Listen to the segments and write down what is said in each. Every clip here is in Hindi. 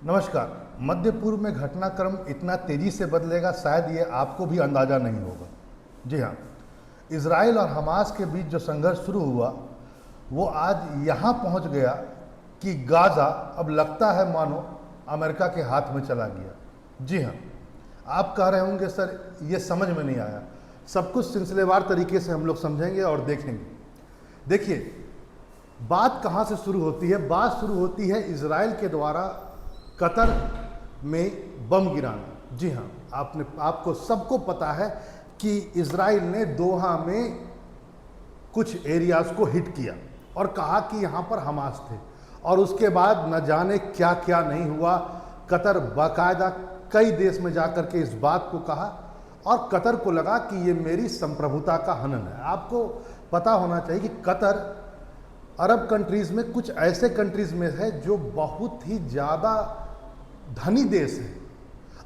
नमस्कार। मध्य पूर्व में घटनाक्रम इतना तेजी से बदलेगा, शायद ये आपको भी अंदाजा नहीं होगा। जी हाँ, इजराइल और हमास के बीच जो संघर्ष शुरू हुआ वो आज यहाँ पहुँच गया कि गाज़ा अब लगता है मानो अमेरिका के हाथ में चला गया। जी हाँ, आप कह रहे होंगे सर ये समझ में नहीं आया। सब कुछ सिलसिलेवार तरीके से हम लोग समझेंगे और देखेंगे। देखिए, बात कहाँ से शुरू होती है? बात शुरू होती है इजराइल के द्वारा कतर में बम गिराना। जी हाँ, आपको सबको पता है कि इजराइल ने दोहा में कुछ एरियाज को हिट किया और कहा कि यहाँ पर हमास थे, और उसके बाद न जाने क्या क्या नहीं हुआ। कतर बाकायदा कई देश में जाकर के इस बात को कहा और कतर को लगा कि ये मेरी संप्रभुता का हनन है। आपको पता होना चाहिए कि कतर अरब कंट्रीज़ में कुछ ऐसे कंट्रीज़ में है जो बहुत ही ज़्यादा धनी देश है।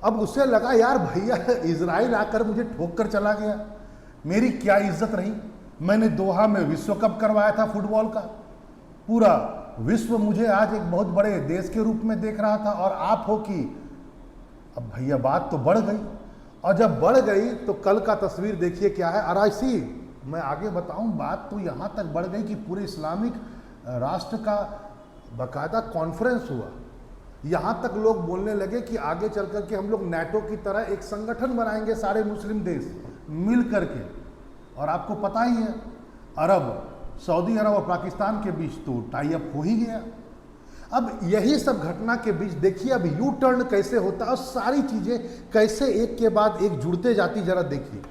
अब उसे लगा यार भैया इजराइल आकर मुझे ठोक कर चला गया, मेरी क्या इज्जत रही। मैंने दोहा में विश्व कप करवाया था फुटबॉल का, पूरा विश्व मुझे आज एक बहुत बड़े देश के रूप में देख रहा था, और आप हो कि अब भैया बात तो बढ़ गई। और जब बढ़ गई तो कल का तस्वीर देखिए क्या है। अराइसी मैं आगे बताऊं, बात तो यहाँ तक बढ़ गई कि पूरे इस्लामिक राष्ट्र का बाकायदा कॉन्फ्रेंस हुआ। यहाँ तक लोग बोलने लगे कि आगे चल कर के हम लोग नाटो की तरह एक संगठन बनाएंगे, सारे मुस्लिम देश मिल करके। और आपको पता ही है अरब, सऊदी अरब और पाकिस्तान के बीच तो टाई अप हो ही गया। अब यही सब घटना के बीच देखिए अब यू टर्न कैसे होता है और सारी चीज़ें कैसे एक के बाद एक जुड़ते जाती। जरा देखिए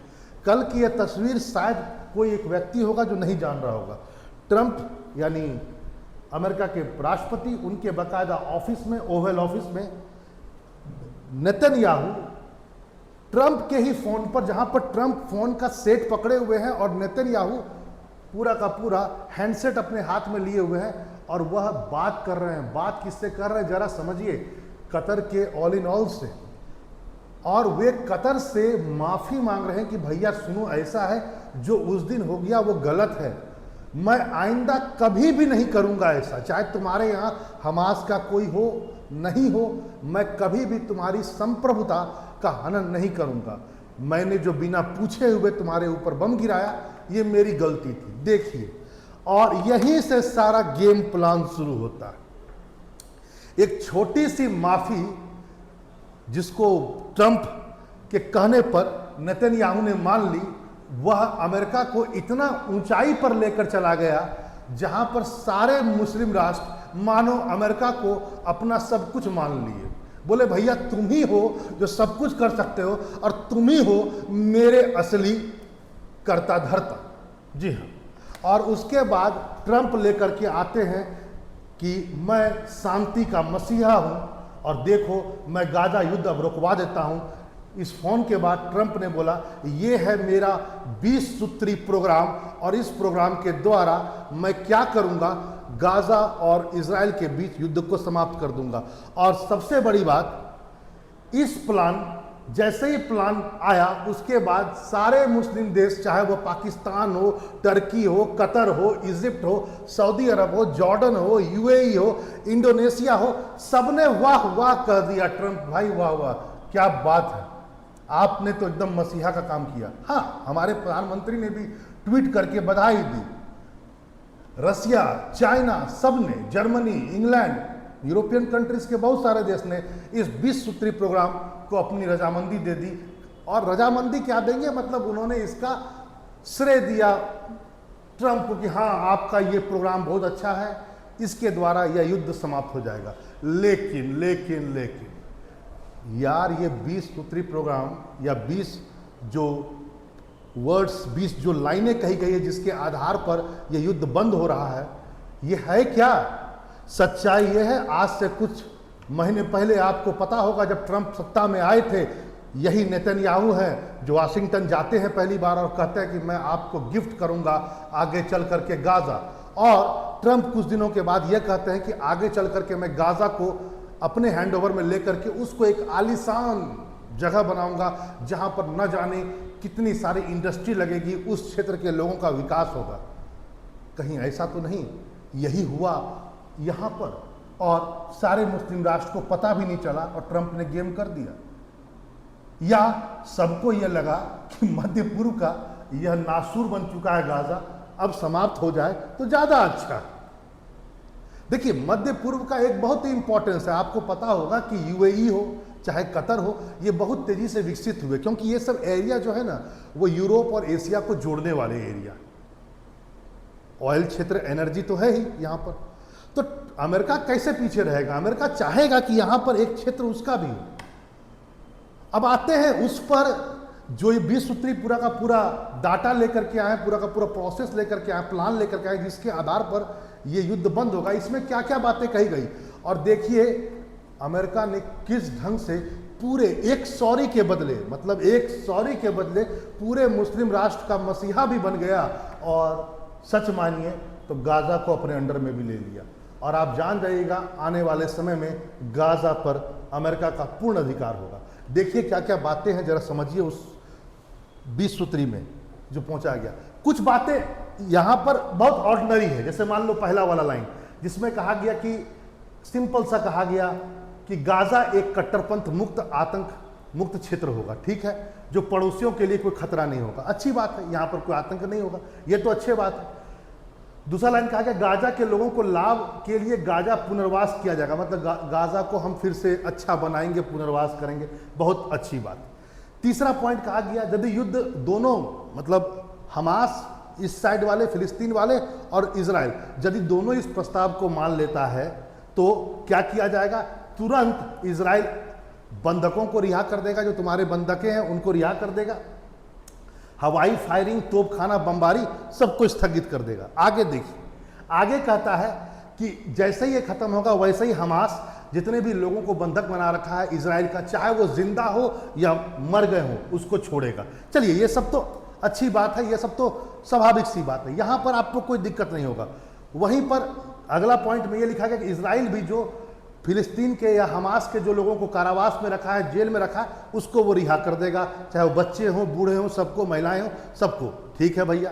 कल की यह तस्वीर, शायद कोई एक व्यक्ति होगा जो नहीं जान रहा होगा। ट्रंप यानी अमेरिका के राष्ट्रपति, उनके बाकायदा ऑफिस में, ओवल ऑफिस में नेतन्याहू ट्रंप के ही फोन पर, जहां पर ट्रंप फोन का सेट पकड़े हुए हैं और नेतन्याहू पूरा का पूरा हैंडसेट अपने हाथ में लिए हुए हैं और वह बात कर रहे हैं। बात किससे कर रहे हैं जरा समझिए, कतर के ऑल इन ऑल से। और वे कतर से माफी मांग रहे हैं कि भैया सुनो, ऐसा है जो उस दिन हो गया वो गलत है, मैं आइंदा कभी भी नहीं करूंगा ऐसा। चाहे तुम्हारे यहाँ हमास का कोई हो नहीं हो, मैं कभी भी तुम्हारी संप्रभुता का हनन नहीं करूंगा। मैंने जो बिना पूछे हुए तुम्हारे ऊपर बम गिराया ये मेरी गलती थी। देखिए, और यहीं से सारा गेम प्लान शुरू होता है। एक छोटी सी माफी जिसको ट्रंप के कहने पर नेतन्याहू ने मान ली, वह अमेरिका को इतना ऊंचाई पर लेकर चला गया जहां पर सारे मुस्लिम राष्ट्र मानो अमेरिका को अपना सब कुछ मान लिए। बोले भैया तुम ही हो जो सब कुछ कर सकते हो और तुम ही हो मेरे असली कर्ता धर्ता। जी हाँ, और उसके बाद ट्रंप लेकर के आते हैं कि मैं शांति का मसीहा हूं और देखो मैं गाजा युद्ध अब रुकवा देता हूं। इस फोन के बाद ट्रंप ने बोला ये है मेरा 20 सूत्री प्रोग्राम और इस प्रोग्राम के द्वारा मैं क्या करूंगा, गाजा और इजराइल के बीच युद्ध को समाप्त कर दूंगा। और सबसे बड़ी बात, इस प्लान जैसे ही प्लान आया उसके बाद सारे मुस्लिम देश, चाहे वो पाकिस्तान हो, टर्की हो, कतर हो, इजिप्ट हो, सऊदी अरब हो, जॉर्डन हो, यूएई हो, इंडोनेशिया हो, सबने वाह वाह कह दिया। ट्रंप भाई वाह वाह, क्या बात है, आपने तो एकदम मसीहा का काम किया। हाँ, हमारे प्रधानमंत्री ने भी ट्वीट करके बधाई दी। रसिया, चाइना, सबने, जर्मनी, इंग्लैंड, यूरोपियन कंट्रीज के बहुत सारे देश ने इस 20 सूत्री प्रोग्राम को अपनी रजामंदी दे दी। और रजामंदी क्या देंगे, मतलब उन्होंने इसका श्रेय दिया ट्रंप को कि हाँ आपका ये प्रोग्राम बहुत अच्छा है, इसके द्वारा यह युद्ध समाप्त हो जाएगा। लेकिन लेकिन लेकिन यार ये 20 सूत्री प्रोग्राम या 20 जो वर्ड्स, 20 जो लाइनें कही गई है जिसके आधार पर यह युद्ध बंद हो रहा है, ये है क्या? सच्चाई ये है, आज से कुछ महीने पहले आपको पता होगा जब ट्रंप सत्ता में आए थे, यही नेतन्याहू हैं जो वाशिंगटन जाते हैं पहली बार और कहते हैं कि मैं आपको गिफ्ट करूंगा आगे चल करके गाजा। और ट्रंप कुछ दिनों के बाद यह कहते हैं कि आगे चल करके मैं गाजा को अपने हैंडओवर में लेकर के उसको एक आलीशान जगह बनाऊंगा जहां पर न जाने कितनी सारी इंडस्ट्री लगेगी, उस क्षेत्र के लोगों का विकास होगा। कहीं ऐसा तो नहीं यही हुआ यहाँ पर? और सारे मुस्लिम राष्ट्र को पता भी नहीं चला और ट्रंप ने गेम कर दिया। या सबको यह लगा कि मध्य पूर्व का यह नासूर बन चुका है गाजा, अब समाप्त हो जाए तो ज्यादा अच्छा। देखिए, मध्य पूर्व का एक बहुत ही इंपॉर्टेंस है। आपको पता होगा कि यूएई हो चाहे कतर हो, ये बहुत तेजी से विकसित हुए, क्योंकि ये सब एरिया जो है ना, वो यूरोप और एशिया को जोड़ने वाले एरिया। ऑयल क्षेत्र, एनर्जी तो है ही यहाँ पर। तो अमेरिका कैसे पीछे रहेगा? अमेरिका चाहेगा कि यहाँ पर एक क्षेत्र उसका भी हो। अब आते हैं उस पर जो ये 20 सूत्री पूरा का पूरा डाटा लेकर के आए, पूरा का पूरा प्रोसेस लेकर के आए, प्लान लेकर के आए, जिसके आधार पर ये युद्ध बंद होगा। इसमें क्या क्या बातें कही गई, और देखिए अमेरिका ने किस ढंग से पूरे एक सॉरी के बदले, मतलब एक सॉरी के बदले पूरे मुस्लिम राष्ट्र का मसीहा भी बन गया, और सच मानिए तो गाजा को अपने अंडर में भी ले लिया। और आप जान जाइएगा आने वाले समय में गाजा पर अमेरिका का पूर्ण अधिकार होगा। देखिए क्या क्या बातें हैं, जरा समझिए उस 20 सूत्री में जो पहुंचा गया। कुछ बातें यहां पर बहुत ऑर्डिनरी है, जैसे मान लो पहला वाला लाइन जिसमें कहा गया कि सिंपल सा कहा गया कि गाजा एक कट्टरपंथ मुक्त, आतंक मुक्त क्षेत्र होगा। ठीक है, जो पड़ोसियों के लिए कोई खतरा नहीं होगा। अच्छी बात है, यहां पर कोई आतंक नहीं होगा, यह तो अच्छी बात है। दूसरा लाइन कहा गया गाजा के लोगों को लाभ के लिए गाजा पुनर्वास किया जाएगा, मतलब गाजा को हम फिर से अच्छा बनाएंगे, पुनर्वास करेंगे, बहुत अच्छी बात। तीसरा पॉइंट कहा गया यदि युद्ध दोनों, मतलब हमास इस साइड वाले, फिलिस्तीन वाले और इजराइल, यदि दोनों इस प्रस्ताव को मान लेता है तो क्या किया जाएगा? तुरंत इजराइल बंधकों को रिहा कर देगा, जो तुम्हारे बंधके हैं उनको रिहा कर देगा। हवाई फायरिंग, तोपखाना बमबारी सबको स्थगित कर देगा। आगे देखिए, आगे कहता है कि जैसे ही ये खत्म होगा वैसे ही हमास जितने भी लोगों को बंधक बना रखा है इजराइल का, चाहे वो जिंदा हो या मर गए हो, उसको छोड़ेगा। चलिए, ये सब तो अच्छी बात है, ये सब तो स्वाभाविक सी बात है, यहां पर आपको कोई दिक्कत नहीं होगा। वहीं पर अगला पॉइंट में ये लिखा गया कि इजराइल भी जो फिलिस्तीन के या हमास के जो लोगों को कारावास में रखा है, जेल में रखा है, उसको वो रिहा कर देगा, चाहे वो बच्चे हों, बूढ़े हों, सबको, महिलाएं हों, सबको। ठीक है भैया,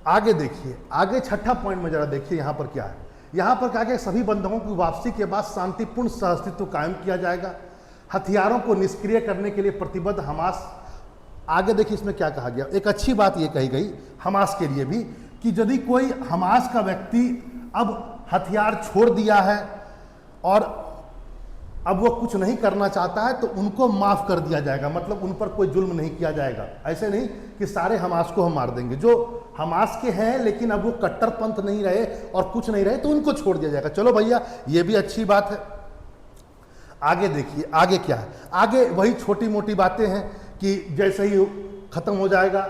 आगे देखिए, आगे छठा पॉइंट में जरा देखिए यहां पर क्या है। यहां पर कहा गया सभी बंधकों की वापसी के बाद शांतिपूर्ण सहअस्तित्व कायम किया जाएगा, हथियारों को निष्क्रिय करने के लिए प्रतिबद्ध हमास। आगे देखिए इसमें क्या कहा गया, एक अच्छी बात यह कही गई हमास के लिए भी कि यदि कोई हमास का व्यक्ति अब हथियार छोड़ दिया है और अब वो कुछ नहीं करना चाहता है तो उनको माफ कर दिया जाएगा, मतलब उन पर कोई जुल्म नहीं किया जाएगा। ऐसे नहीं कि सारे हमास को हम मार देंगे, जो हमास के हैं लेकिन अब वो कट्टरपंथ नहीं रहे और कुछ नहीं रहे तो उनको छोड़ दिया जाएगा। चलो भैया, ये भी अच्छी बात है। आगे देखिए, आगे क्या है, आगे वही छोटी मोटी बातें हैं कि जैसे ही खत्म हो जाएगा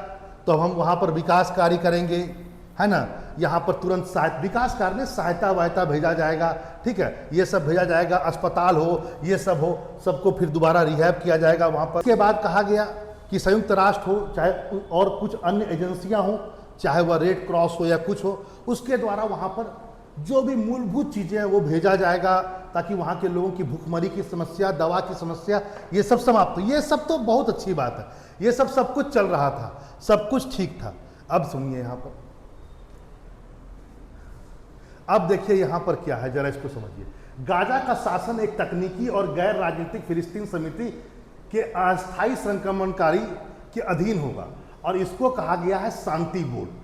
तो हम वहां पर विकास कार्य करेंगे, है ना, यहाँ पर तुरंत विकास कार्य में सहायता वायता भेजा जाएगा। ठीक है, ये सब भेजा जाएगा, अस्पताल हो, ये सब हो, सबको फिर दोबारा रिहैब किया जाएगा वहाँ पर। इसके बाद कहा गया कि संयुक्त राष्ट्र हो, चाहे और कुछ अन्य एजेंसियाँ हों, चाहे वह रेड क्रॉस हो या कुछ हो, उसके द्वारा वहाँ पर जो भी मूलभूत चीज़ें हैं वो भेजा जाएगा, ताकि वहाँ के लोगों की भूखमरी की समस्या, दवा की समस्या, ये सब समाप्त हो। ये सब तो बहुत अच्छी बात है, ये सब कुछ चल रहा था, सब कुछ ठीक था। अब सुनिए यहाँ पर, अब देखिए यहां पर क्या है, जरा इसको समझिए। गाजा का शासन एक तकनीकी और गैर राजनीतिक फिलिस्तीन समिति के अस्थायी संक्रमणकारी के अधीन होगा, और इसको कहा गया है शांति बोर्ड।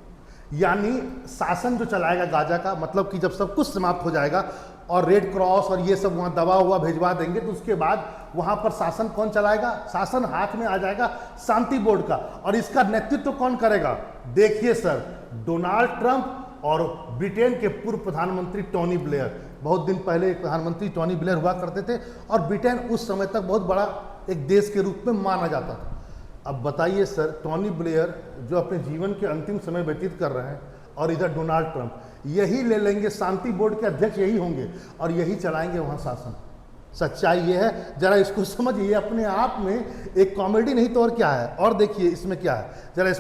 यानी शासन जो चलाएगा गाजा का, मतलब कि जब सब कुछ समाप्त हो जाएगा और रेड क्रॉस और ये सब वहां दवा हुआ भिजवा देंगे, तो उसके बाद वहां पर शासन कौन चलाएगा? शासन हाथ में आ जाएगा शांति बोर्ड का। और इसका नेतृत्व कौन करेगा? देखिए सर, डोनाल्ड ट्रंप और ब्रिटेन के पूर्व प्रधानमंत्री टोनी ब्लेयर। बहुत दिन पहले एक प्रधानमंत्री टोनी ब्लेयर हुआ करते थे, और ब्रिटेन उस समय तक बहुत बड़ा एक देश के रूप में माना जाता था। अब बताइए सर, टोनी ब्लेयर जो अपने जीवन के अंतिम समय व्यतीत कर रहे हैं, और इधर डोनाल्ड ट्रंप, यही ले लेंगे शांति बोर्ड के अध्यक्ष, यही होंगे और यही चलाएंगे वहाँ शासन। सच्चाई ये है, जरा इसको समझिए। अपने आप में एक कॉमेडी नहीं तो और क्या है। और देखिए इसमें क्या है, जरा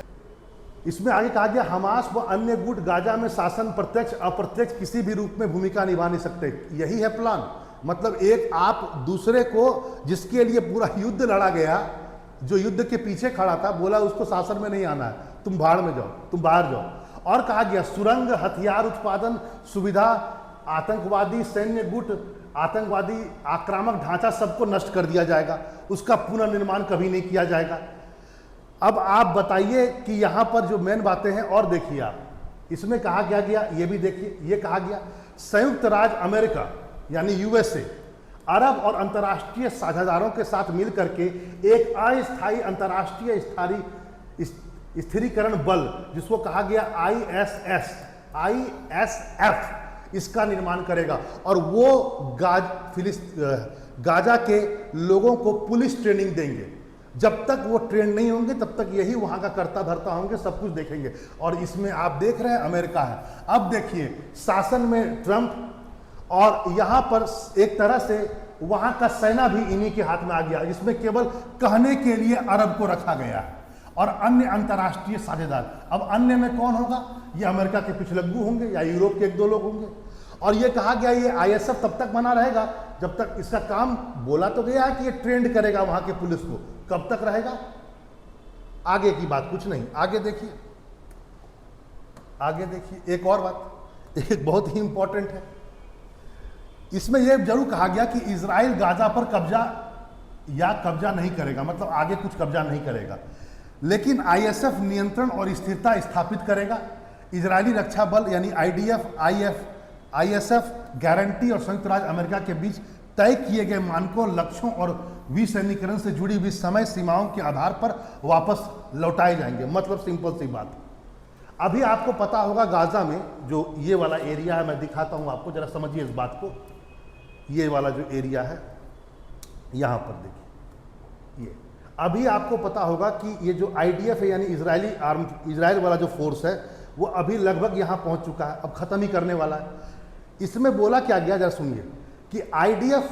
इसमें आगे कहा गया हमास व अन्य गुट गाजा में शासन प्रत्यक्ष अप्रत्यक्ष किसी भी रूप में भूमिका निभा नहीं सकते। यही है प्लान। मतलब एक आप दूसरे को, जिसके लिए पूरा युद्ध लड़ा गया, जो युद्ध के पीछे खड़ा था, बोला उसको शासन में नहीं आना है, तुम भाड़ में जाओ, तुम बाहर जाओ। और कहा गया सुरंग, हथियार उत्पादन सुविधा आतंकवादी सैन्य गुट, आतंकवादी आक्रामक ढांचा सबको नष्ट कर दिया जाएगा, उसका पुनर्निर्माण कभी नहीं किया जाएगा। अब आप बताइए कि यहाँ पर जो मेन बातें हैं, और देखिए आप इसमें कहा गया ये भी देखिए, ये कहा गया संयुक्त राज्य अमेरिका यानी यूएसए अरब और अंतर्राष्ट्रीय साझेदारों के साथ मिलकर के एक अस्थायी अंतर्राष्ट्रीय स्थिरीकरण बल, जिसको कहा गया ISF, इसका निर्माण करेगा और वो गाजा के लोगों को पुलिस ट्रेनिंग देंगे। जब तक वो ट्रेन नहीं होंगे तब तक यही वहां का करता धरता होंगे, सब कुछ देखेंगे। और इसमें आप देख रहे हैं अमेरिका है। अब देखिए शासन में ट्रंप, और यहां पर एक तरह से वहां का सेना भी इन्हीं के हाथ में आ गया, जिसमें केवल कहने के लिए अरब को रखा गया है और अन्य अंतर्राष्ट्रीय साझेदार। अब अन्य में कौन होगा? ये अमेरिका के पिछलग्गू होंगे या यूरोप के 1-2 लोग होंगे। और ये कहा गया ये ISF तब तक बना रहेगा जब तक इसका काम, बोला तो गया है कि ये ट्रेंड करेगा वहां के पुलिस को। कब तक रहेगा? आगे की बात कुछ नहीं। आगे देखिए, आगे देखिए एक और बात, एक बहुत ही इंपॉर्टेंट है। इसमें यह जरूर कहा गया कि इजराइल गाजा पर कब्जा नहीं करेगा, मतलब आगे कुछ कब्जा नहीं करेगा, लेकिन ISF नियंत्रण और स्थिरता स्थापित करेगा। इजरायली रक्षा बल यानी ISF गारंटी और संयुक्त राज्य अमेरिका के बीच तय किए गए मानकों, लक्ष्यों और विसैनिकरण से जुड़ी हुई समय सीमाओं के आधार पर वापस लौटाए जाएंगे। मतलब सिंपल सी बात, अभी आपको पता होगा गाजा में जो ये वाला एरिया है, मैं दिखाता हूं आपको, जरा समझिए इस बात को। ये वाला जो एरिया है यहां पर देखिए, ये अभी आपको पता होगा कि ये जो IDF है यानी इजराइल वाला जो फोर्स है वो अभी लगभग यहां पहुंच चुका है, अब खत्म ही करने वाला है। इसमें बोला क्या गया, जरा सुनिए कि IDF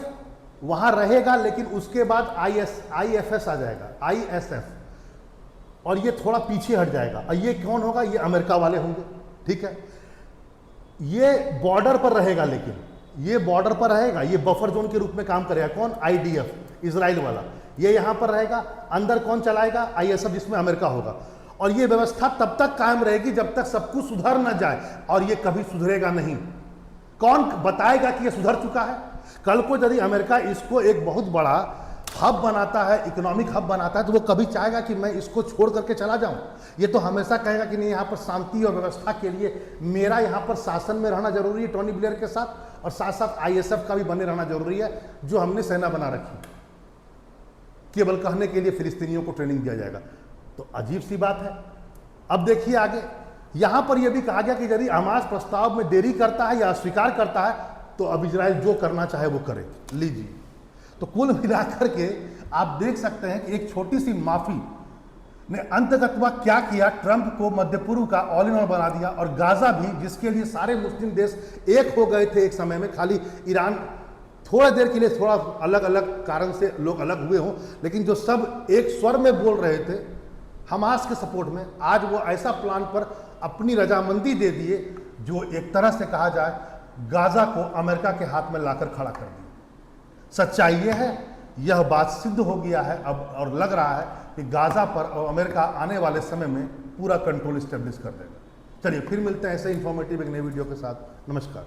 वहां रहेगा लेकिन उसके बाद IFS आ जाएगा, ISF, और ये थोड़ा पीछे हट जाएगा। और ये कौन होगा? ये अमेरिका वाले होंगे, ठीक है। ये बॉर्डर पर रहेगा, लेकिन ये बॉर्डर पर रहेगा, ये बफर जोन के रूप में काम करेगा। कौन? IDF, इजराइल वाला। ये यहां पर रहेगा। अंदर कौन चलाएगा? ISF, जिसमें अमेरिका होगा। और ये व्यवस्था तब तक कायम रहेगी जब तक सब कुछ सुधर न जाए, और ये कभी सुधरेगा नहीं। कौन बताएगा कि ये सुधर चुका है? कल को यदि अमेरिका इसको एक बहुत बड़ा हब बनाता है, इकोनॉमिक हब बनाता है, तो वो कभी चाहेगा कि मैं इसको छोड़ करके चला जाऊं? ये तो हमेशा कहेगा कि नहीं, यहाँ पर शांति और व्यवस्था के लिए मेरा यहाँ पर शासन में रहना जरूरी है टोनी ब्लेयर के साथ, और साथ साथ ISF का भी बने रहना जरूरी है, जो हमने सेना बना रखी। केवल कहने के लिए फिलिस्तीनियों को ट्रेनिंग दिया जाएगा, तो अजीब सी बात है। अब देखिए आगे, यहां पर यह भी कहा गया कि यदि हमास प्रस्ताव में देरी करता है या अस्वीकार करता है तो अब इजराइल जो करना चाहे वो करे। लीजिए, तो कुल मिलाकर के आप देख सकते हैं कि एक छोटी सी माफी ने अंततः क्या किया, ट्रंप को मध्य पूर्व का ऑल इन ऑल बना दिया। और गाजा भी, जिसके लिए सारे मुस्लिम देश एक हो गए थे एक समय में, खाली ईरान थोड़ा देर के लिए थोड़ा अलग अलग कारण से लोग अलग हुए हों, लेकिन जो सब एक स्वर में बोल रहे थे हमास के सपोर्ट में, आज वो ऐसा प्लान पर अपनी रजामंदी दे दिए जो एक तरह से कहा जाए गाजा को अमेरिका के हाथ में लाकर खड़ा कर दिया। सच्चाई ये है, यह बात सिद्ध हो गया है अब, और लग रहा है कि गाजा पर अमेरिका आने वाले समय में पूरा कंट्रोल स्टेब्लिश कर देगा। चलिए फिर मिलते हैं ऐसे इंफॉर्मेटिव एक नई वीडियो के साथ। नमस्कार।